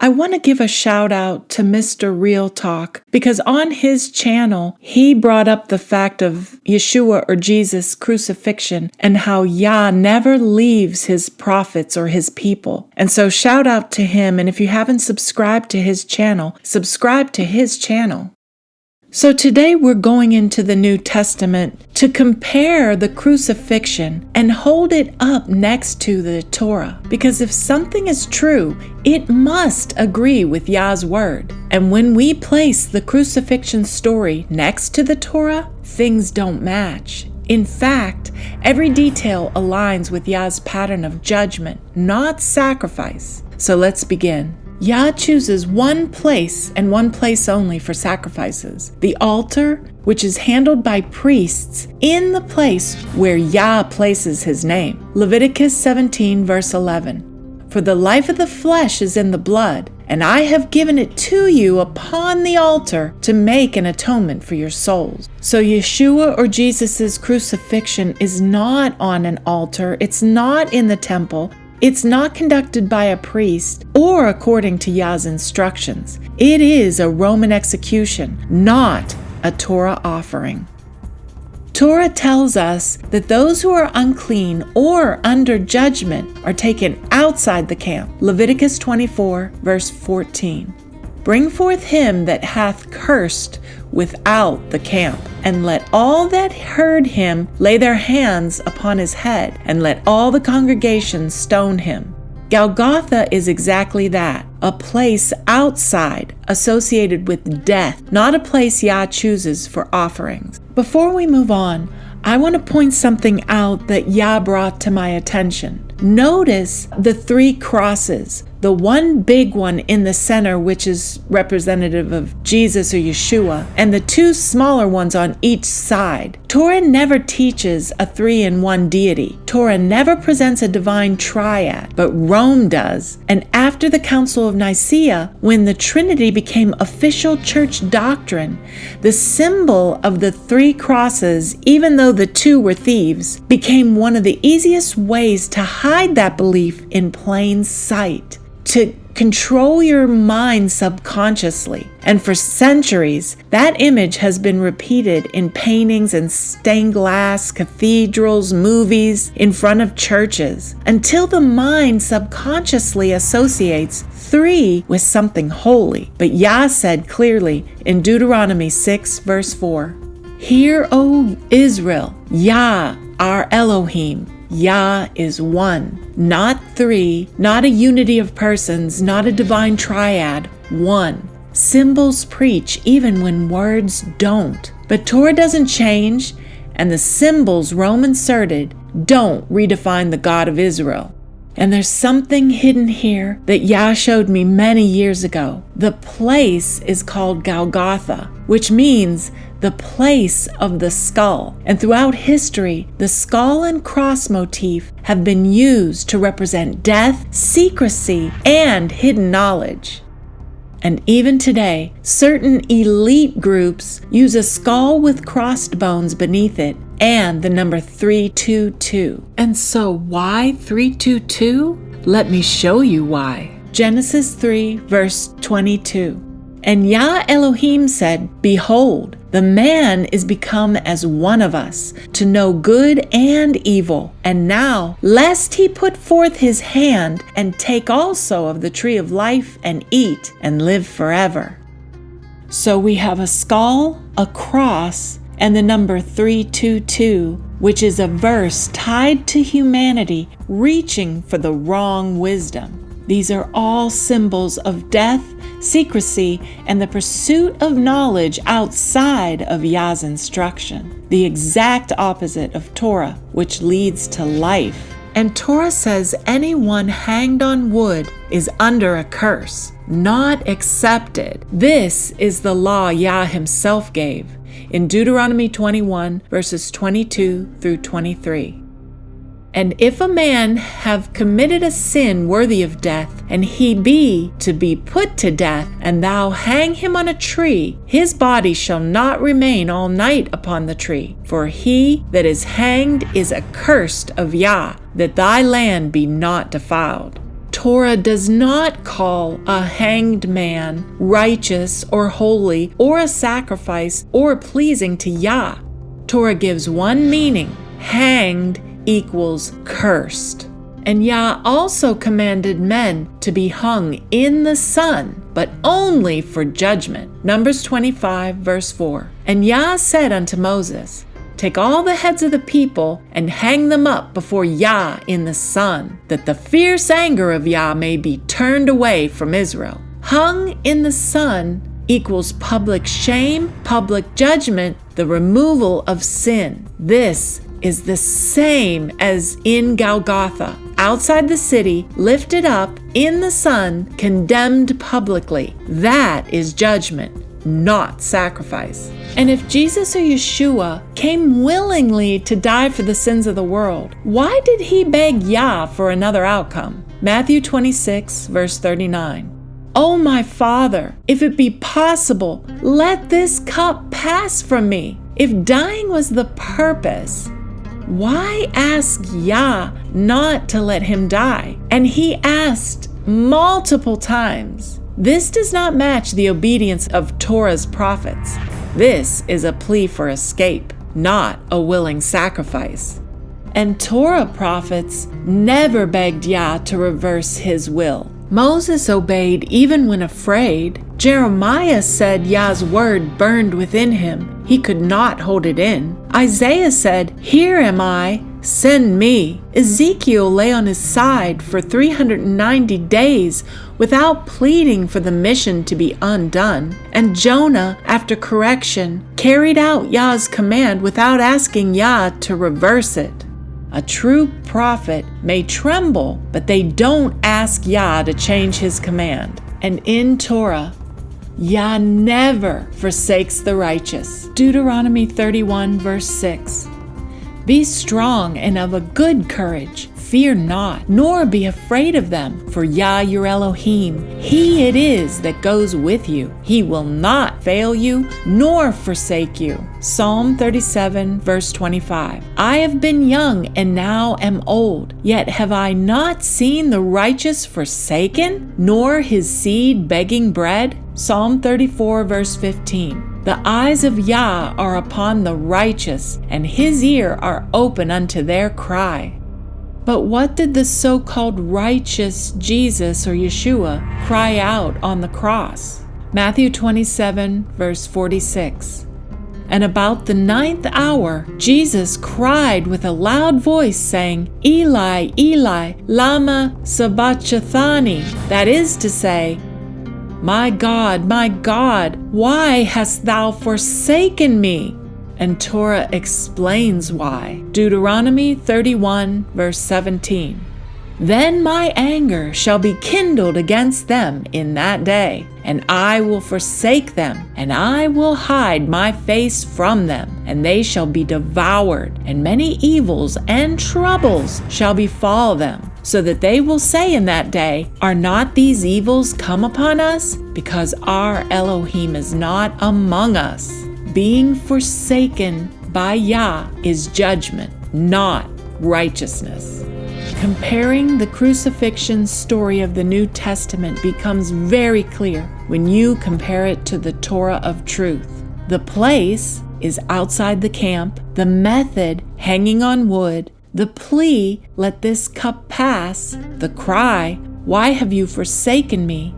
I want to give a shout out to Mr. Real Talk because on his channel, he brought up the fact of Yeshua or Jesus' crucifixion and how Yah never leaves his prophets or his people. And so shout out to him. And if you haven't subscribed to his channel, subscribe to his channel. So today we're going into the New Testament to compare the crucifixion and hold it up next to the Torah. Because if something is true, it must agree with Yah's word. And when we place the crucifixion story next to the Torah, things don't match. In fact, every detail aligns with Yah's pattern of judgment, not sacrifice. So let's begin. Yah chooses one place and one place only for sacrifices, the altar, which is handled by priests in the place where Yah places his name. Leviticus 17 verse 11. For the life of the flesh is in the blood, and I have given it to you upon the altar to make an atonement for your souls. So Yeshua or Jesus' crucifixion is not on an altar, it's not in the temple, it's not conducted by a priest or according to Yah's instructions. It is a Roman execution, not a Torah offering. Torah tells us that those who are unclean or under judgment are taken outside the camp. Leviticus 24, verse 14. Bring forth him that hath cursed without the camp, and let all that heard him lay their hands upon his head, and let all the congregation stone him. Golgotha is exactly that, a place outside associated with death, not a place Yah chooses for offerings. Before we move on, I want to point something out that Yah brought to my attention. Notice the 3 crosses. The one big one in the center, which is representative of Jesus or Yeshua, and the 2 smaller ones on each side. Torah never teaches a 3-in-1 deity. Torah never presents a divine triad, but Rome does. And after the Council of Nicaea, when the Trinity became official church doctrine, the symbol of the 3 crosses, even though the 2 were thieves, became one of the easiest ways to hide that belief in plain sight, to control your mind subconsciously. And for centuries, that image has been repeated in paintings and stained glass, cathedrals, movies, in front of churches, until the mind subconsciously associates 3 with something holy. But Yah said clearly in Deuteronomy 6, verse 4, Hear, O Israel, Yah, our Elohim, Yah is one, not 3, not a unity of persons, not a divine triad, one. Symbols preach even when words don't. But Torah doesn't change, and the symbols Rome inserted don't redefine the God of Israel. And there's something hidden here that Yah showed me many years ago. The place is called Golgotha, which means the place of the skull. And throughout history, the skull and cross motif have been used to represent death, secrecy, and hidden knowledge. And even today, certain elite groups use a skull with crossed bones beneath it and the number 322. And so why 322? Let me show you why. Genesis 3, verse 22. And Yah Elohim said, Behold, the man is become as one of us, to know good and evil. And now, lest he put forth his hand, and take also of the tree of life, and eat, and live forever. So we have a skull, a cross, and the number 322, which is a verse tied to humanity reaching for the wrong wisdom. These are all symbols of death, secrecy, and the pursuit of knowledge outside of Yah's instruction. The exact opposite of Torah, which leads to life. And Torah says anyone hanged on wood is under a curse, not accepted. This is the law Yah himself gave in Deuteronomy 21, verses 22 through 23. And if a man have committed a sin worthy of death, and he be to be put to death, and thou hang him on a tree, his body shall not remain all night upon the tree. For he that is hanged is accursed of Yah, that thy land be not defiled. Torah does not call a hanged man righteous or holy or a sacrifice or pleasing to Yah. Torah gives one meaning: hanged equals cursed. And Yah also commanded men to be hung in the sun, but only for judgment. Numbers 25, verse 4. And Yah said unto Moses, Take all the heads of the people and hang them up before Yah in the sun, that the fierce anger of Yah may be turned away from Israel. Hung in the sun equals public shame, public judgment, the removal of sin. This is the same as in Golgotha, outside the city, lifted up in the sun, condemned publicly. That is judgment, not sacrifice. And if Jesus or Yeshua came willingly to die for the sins of the world, why did he beg Yah for another outcome? Matthew 26, verse 39. O my Father, if it be possible, let this cup pass from me. If dying was the purpose, why ask Yah not to let him die? And he asked multiple times. This does not match the obedience of Torah's prophets. This is a plea for escape, not a willing sacrifice. And Torah prophets never begged Yah to reverse his will. Moses obeyed even when afraid. Jeremiah said Yah's word burned within him. He could not hold it in. Isaiah said, Here am I, send me. Ezekiel lay on his side for 390 days without pleading for the mission to be undone. And Jonah, after correction, carried out Yah's command without asking Yah to reverse it. A true prophet may tremble, but they don't ask Yah to change his command. And in Torah, Yah never forsakes the righteous. Deuteronomy 31, verse 6. Be strong and of a good courage. Fear not, nor be afraid of them, for Yah your Elohim, He it is that goes with you. He will not fail you, nor forsake you. Psalm 37, verse 25. I have been young and now am old, yet have I not seen the righteous forsaken, nor his seed begging bread. Psalm 34, verse 15. The eyes of Yah are upon the righteous, and his ear are open unto their cry. But what did the so-called righteous Jesus or Yeshua cry out on the cross? Matthew 27, verse 46. And about the 9th hour, Jesus cried with a loud voice, saying, Eli, Eli, lama sabachthani? That is to say, my God, why hast thou forsaken me? And Torah explains why. Deuteronomy 31, verse 17. Then my anger shall be kindled against them in that day, and I will forsake them, and I will hide my face from them, and they shall be devoured, and many evils and troubles shall befall them, so that they will say in that day, Are not these evils come upon us? Because our Elohim is not among us. Being forsaken by Yah is judgment, not righteousness. Comparing the crucifixion story of the New Testament becomes very clear when you compare it to the Torah of truth. The place is outside the camp, the method hanging on wood, the plea, let this cup pass, the cry, why have you forsaken me?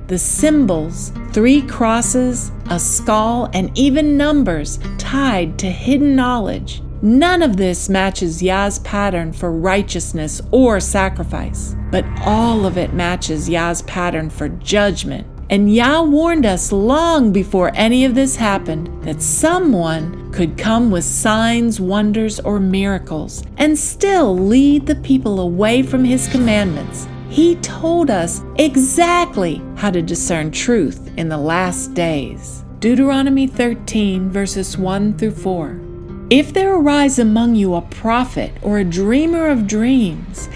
The symbols, 3 crosses, a skull, and even numbers tied to hidden knowledge. None of this matches Yah's pattern for righteousness or sacrifice, but all of it matches Yah's pattern for judgment. And Yah warned us long before any of this happened that someone could come with signs, wonders, or miracles and still lead the people away from His commandments. He told us exactly how to discern truth in the last days. Deuteronomy 13, verses 1 through 4. If there arise among you a prophet or a dreamer of dreams,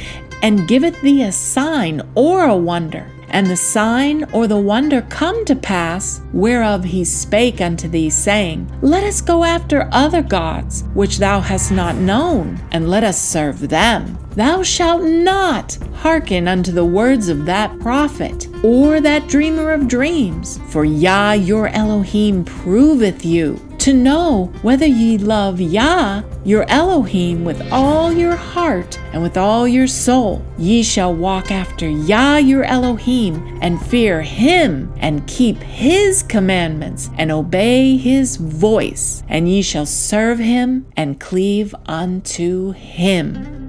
and giveth thee a sign or a wonder, and the sign or the wonder come to pass, whereof he spake unto thee, saying, Let us go after other gods, which thou hast not known, and let us serve them. Thou shalt not hearken unto the words of that prophet, or that dreamer of dreams, for Yah your Elohim proveth you, to know whether ye love Yah your Elohim with all your heart and with all your soul. Ye shall walk after Yah your Elohim, and fear him, and keep his commandments, and obey his voice, and ye shall serve him and cleave unto him.